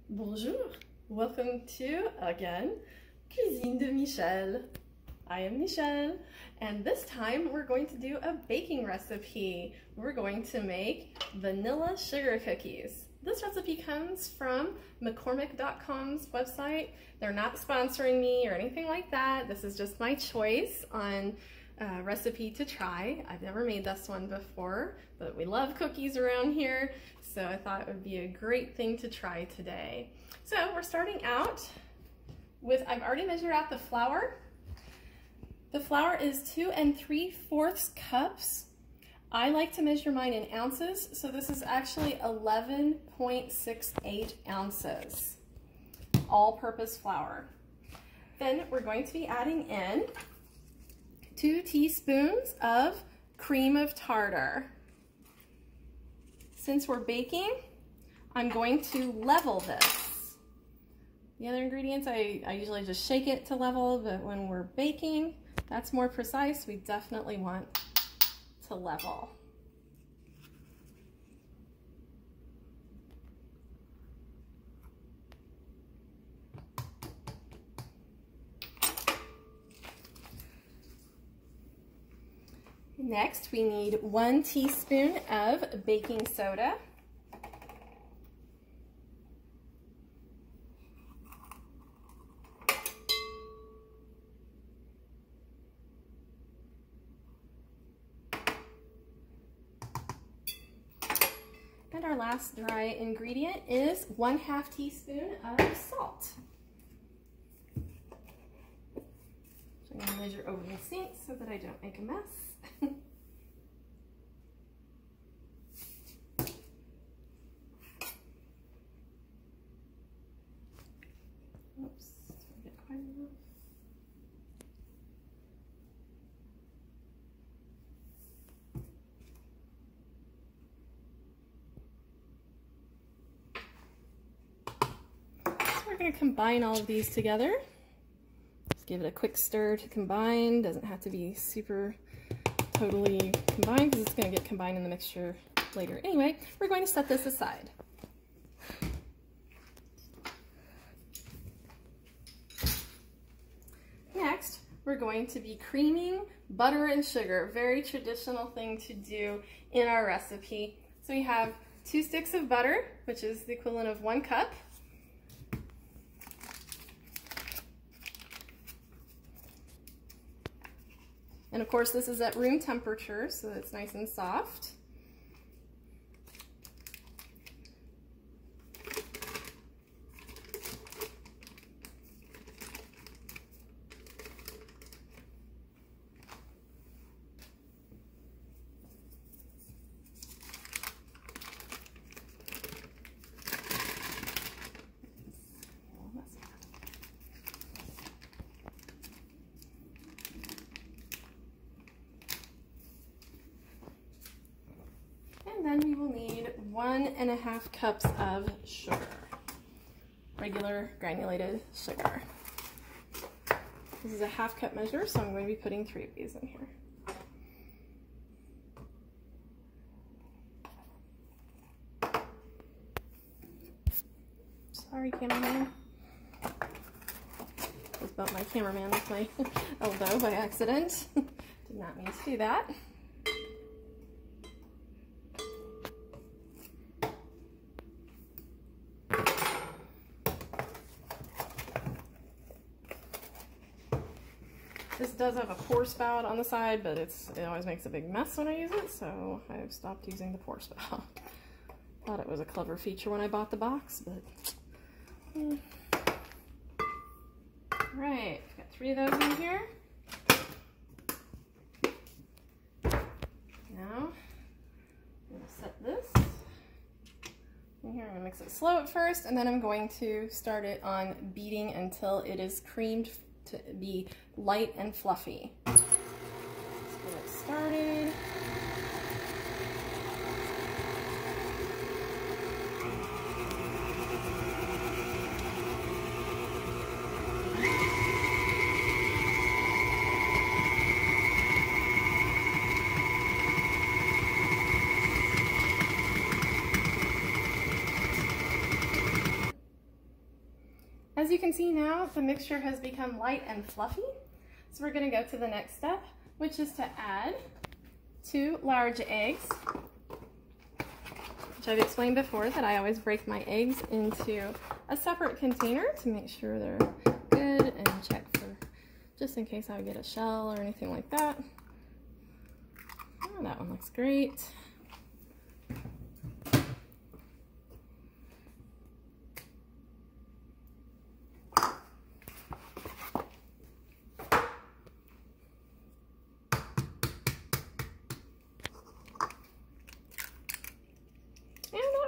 Bonjour, welcome to, again, Cuisine de Michel. I am Michelle, and this time we're going to do a baking recipe. We're going to make vanilla sugar cookies. This recipe comes from McCormick.com's website. They're not sponsoring me or anything like that. This is just my choice on a recipe to try. I've never made this one before, but we love cookies around here, so I thought it would be a great thing to try today. So we're starting out with, I've already measured out the flour. The flour is 2 3/4 cups. I like to measure mine in ounces, so this is actually 11.68 ounces, all-purpose flour. Then we're going to be adding in 2 teaspoons of cream of tartar. Since we're baking, I'm going to level this. The other ingredients, I usually just shake it to level, but when we're baking, that's more precise. We definitely want to level. Next, we need 1 teaspoon of baking soda. And our last dry ingredient is 1/2 teaspoon of salt. So I'm going to measure over the sink so that I don't make a mess. Oops, didn't get quite enough. We're going to combine all of these together. Just give it a quick stir to combine. Doesn't have to be super totally combined because it's going to get combined in the mixture later. Anyway, we're going to set this aside. Next, we're going to be creaming butter and sugar. Very traditional thing to do in our recipe. So we have 2 sticks of butter, which is the equivalent of 1 cup. And of course, this is at room temperature, so it's nice and soft. And then we will need 1.5 cups of sugar, regular granulated sugar. This is a 1/2 cup measure, so I'm going to be putting 3 of these in here. Sorry, cameraman. Just bumped my cameraman with my elbow by accident. Did not mean to do that. This does have a pour spout on the side, but it always makes a big mess when I use it, so I've stopped using the pour spout. Thought it was a clever feature when I bought the box, but... Alright, I've got 3 of those in here. Now, I'm going to set this in here. I'm going to mix it slow at first, and then I'm going to start it on beating until it is creamed to be light and fluffy. Let's get it started. As you can see now, the mixture has become light and fluffy. So we're gonna go to the next step, which is to add 2 large eggs, which I've explained before that I always break my eggs into a separate container to make sure they're good and check for, just in case I would get a shell or anything like that. Oh, that one looks great.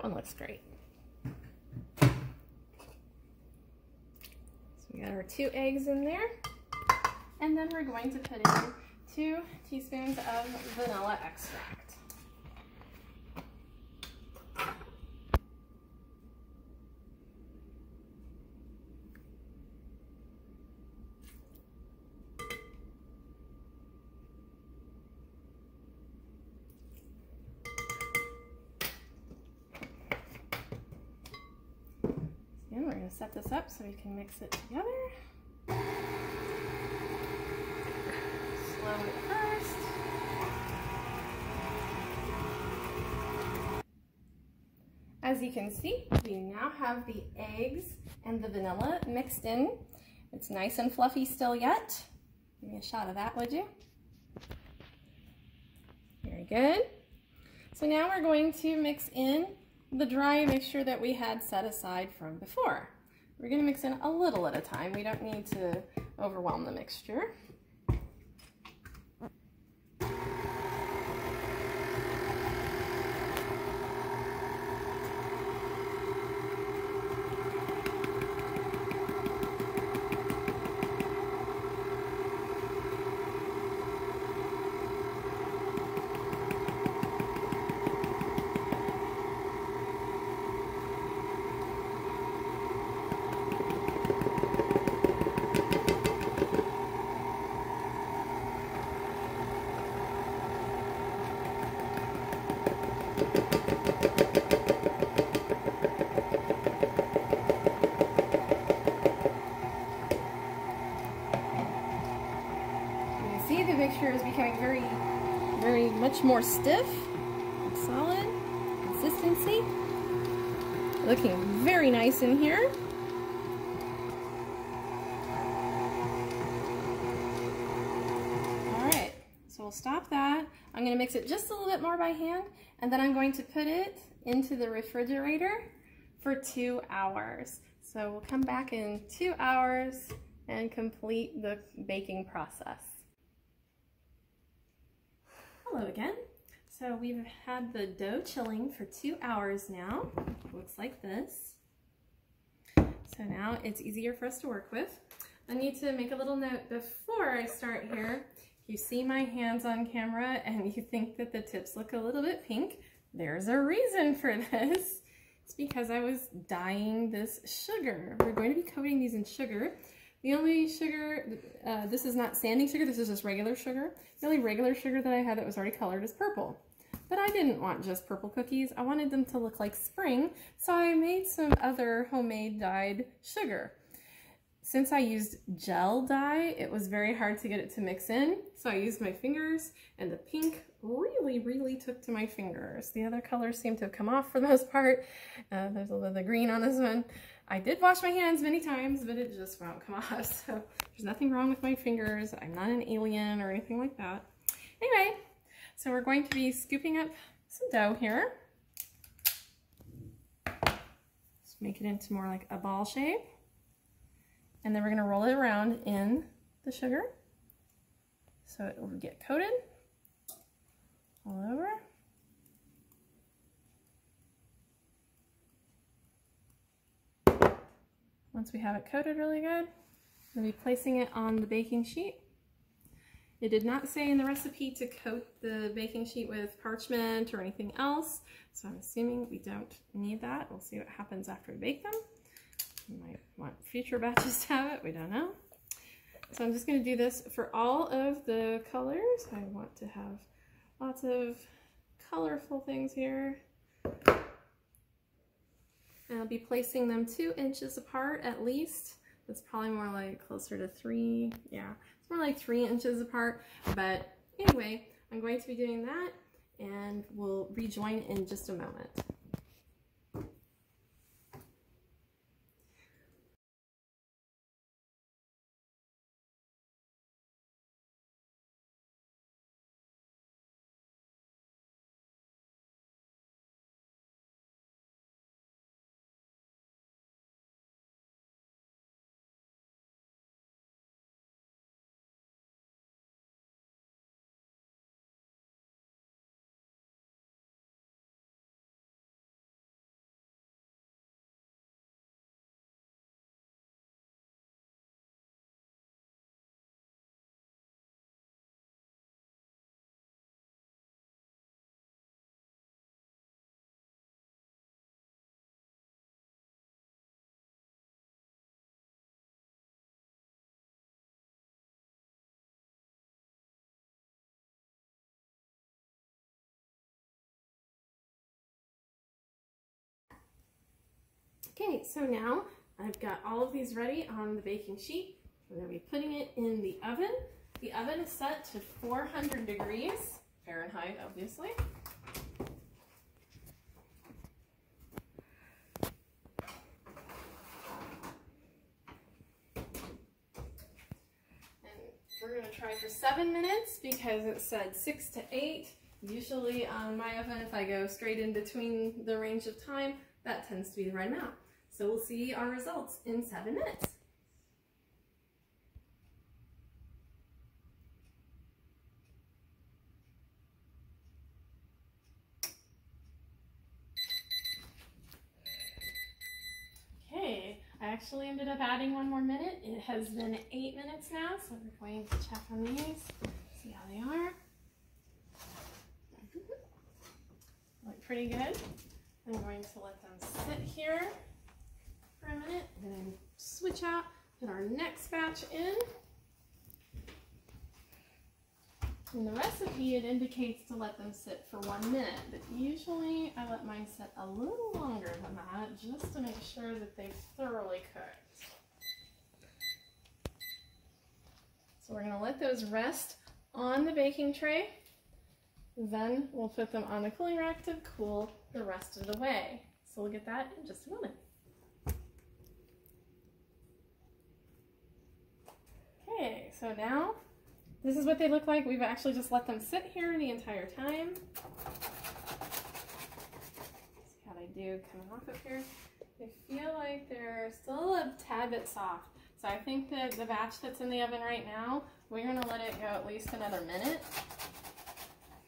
One looks great. So we got our 2 eggs in there, and then we're going to put in 2 teaspoons of vanilla extract. And we're going to set this up so we can mix it together. Slow it first. As you can see, we now have the eggs and the vanilla mixed in. It's nice and fluffy still yet. Give me a shot of that, would you? Very good. So now we're going to mix in the dry mixture that we had set aside from before. We're going to mix in a little at a time. We don't need to overwhelm the mixture. See, the mixture is becoming very much more stiff and solid. Consistency. Looking very nice in here. Alright, so we'll stop that. I'm going to mix it just a little bit more by hand, and then I'm going to put it into the refrigerator for 2 hours. So we'll come back in 2 hours and complete the baking process. Hello again. So we've had the dough chilling for 2 hours now. It looks like this. So now it's easier for us to work with. I need to make a little note before I start here. If you see my hands on camera and you think that the tips look a little bit pink, there's a reason for this. It's because I was dyeing this sugar. We're going to be coating these in sugar. The only sugar, this is not sanding sugar, this is just regular sugar. The only regular sugar that I had that was already colored is purple. But I didn't want just purple cookies, I wanted them to look like spring, so I made some other homemade dyed sugar. Since I used gel dye, it was very hard to get it to mix in, so I used my fingers, and the pink really took to my fingers. The other colors seem to have come off for the most part. There's a little bit of green on this one. I did wash my hands many times, but it just won't come off, so there's nothing wrong with my fingers. I'm not an alien or anything like that. Anyway, so we're going to be scooping up some dough here. Just make it into more like a ball shape. And then we're going to roll it around in the sugar so it will get coated all over. Once we have it coated really good, we'll be placing it on the baking sheet. It did not say in the recipe to coat the baking sheet with parchment or anything else, so I'm assuming we don't need that. We'll see what happens after we bake them. We might want future batches to have it, we don't know. So I'm just going to do this for all of the colors. I want to have lots of colorful things here. And I'll be placing them 2 inches apart at least It's probably more like closer to 3. Yeah, it's more like 3 inches apart. But anyway, I'm going to be doing that, and we'll rejoin in just a moment. Okay, so now I've got all of these ready on the baking sheet. I'm going to be putting it in the oven. The oven is set to 400 degrees Fahrenheit, obviously. And we're going to try for 7 minutes because it said 6 to 8. Usually on my oven, if I go straight in between the range of time, that tends to be the right amount. So we'll see our results in 7 minutes. Okay, I actually ended up adding 1 more minute. It has been 8 minutes now, so we're going to check on these, see how they are. Look pretty good. I'm going to let them sit here for a minute and then switch out, put our next batch in. In the recipe, it indicates to let them sit for 1 minute, but usually I let mine sit a little longer than that just to make sure that they've thoroughly cooked. So we're going to let those rest on the baking tray. Then we'll put them on the cooling rack to cool the rest of the way. So we'll get that in just a moment. Okay, so now this is what they look like. We've actually just let them sit here the entire time. See how they do coming off of here. They feel like they're still a tad bit soft. So I think that the batch that's in the oven right now, we're gonna let it go at least another minute.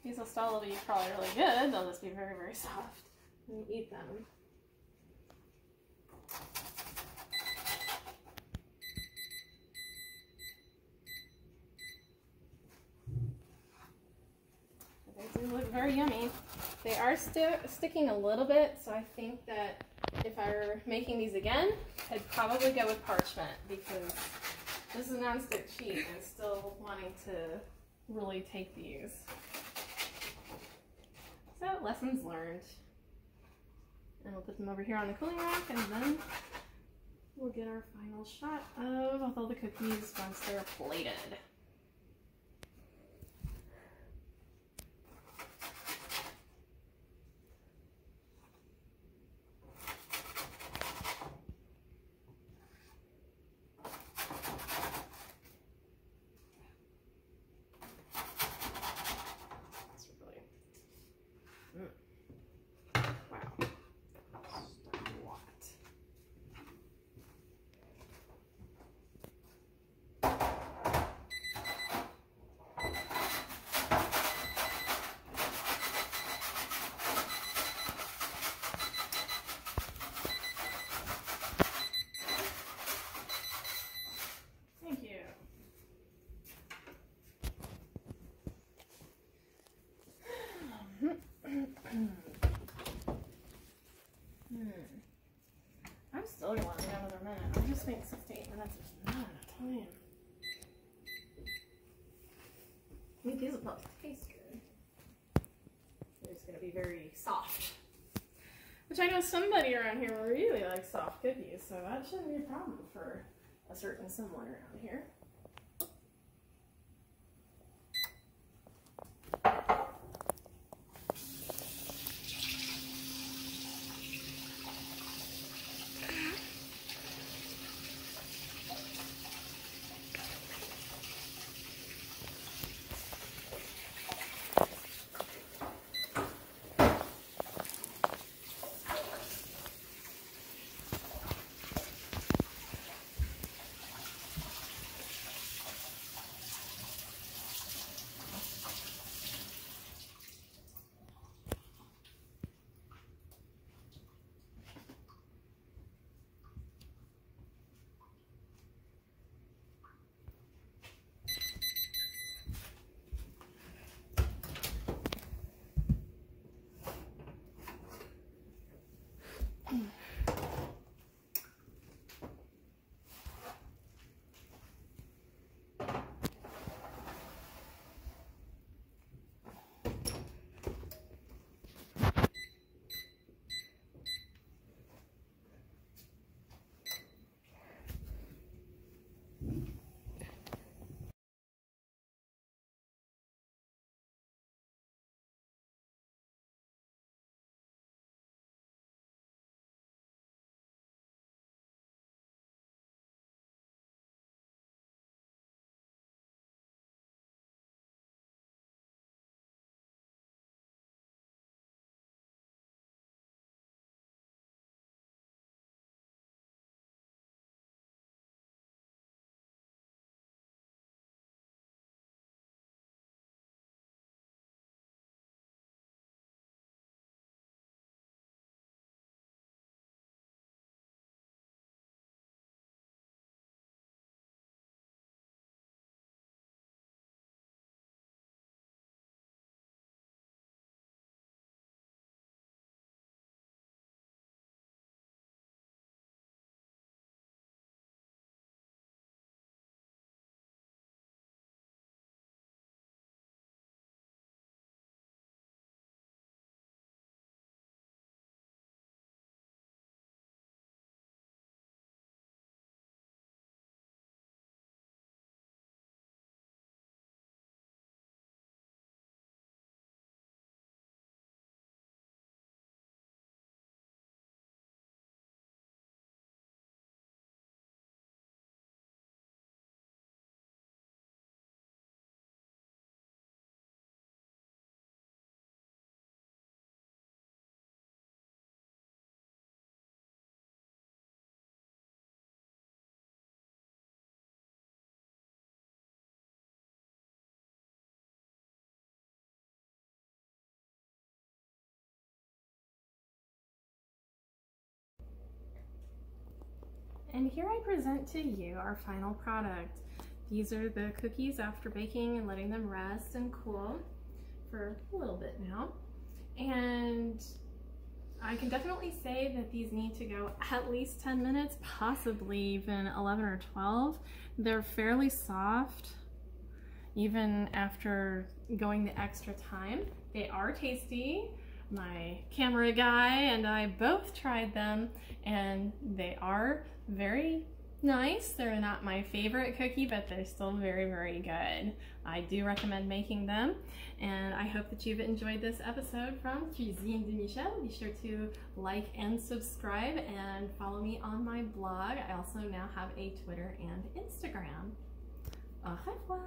These will still be probably really good. They'll just be very, very soft when you eat them. They do look very yummy. They are sticking a little bit, so I think that if I were making these again, I'd probably go with parchment because this is a non-stick sheet and still wanting to really take these. So, lessons learned. And we'll put them over here on the cooling rack, and then we'll get our final shot of all the cookies once they're plated. I'm still going to want another minute. I just think 6 to 8 minutes is not enough time. I think these will probably taste good. They're just going to be very soft. Which I know somebody around here really likes soft cookies, so that shouldn't be a problem for a certain someone around here. And here I present to you our final product. These are the cookies after baking and letting them rest and cool for a little bit now. And I can definitely say that these need to go at least 10 minutes, possibly even 11 or 12. They're fairly soft, even after going the extra time. They are tasty. My camera guy and I both tried them and they are very nice. They're not my favorite cookie, but they're still very, very good. I do recommend making them, and I hope that you've enjoyed this episode from Cuisine de Michel. Be sure to like and subscribe and follow me on my blog. I also now have a Twitter and Instagram. Au revoir!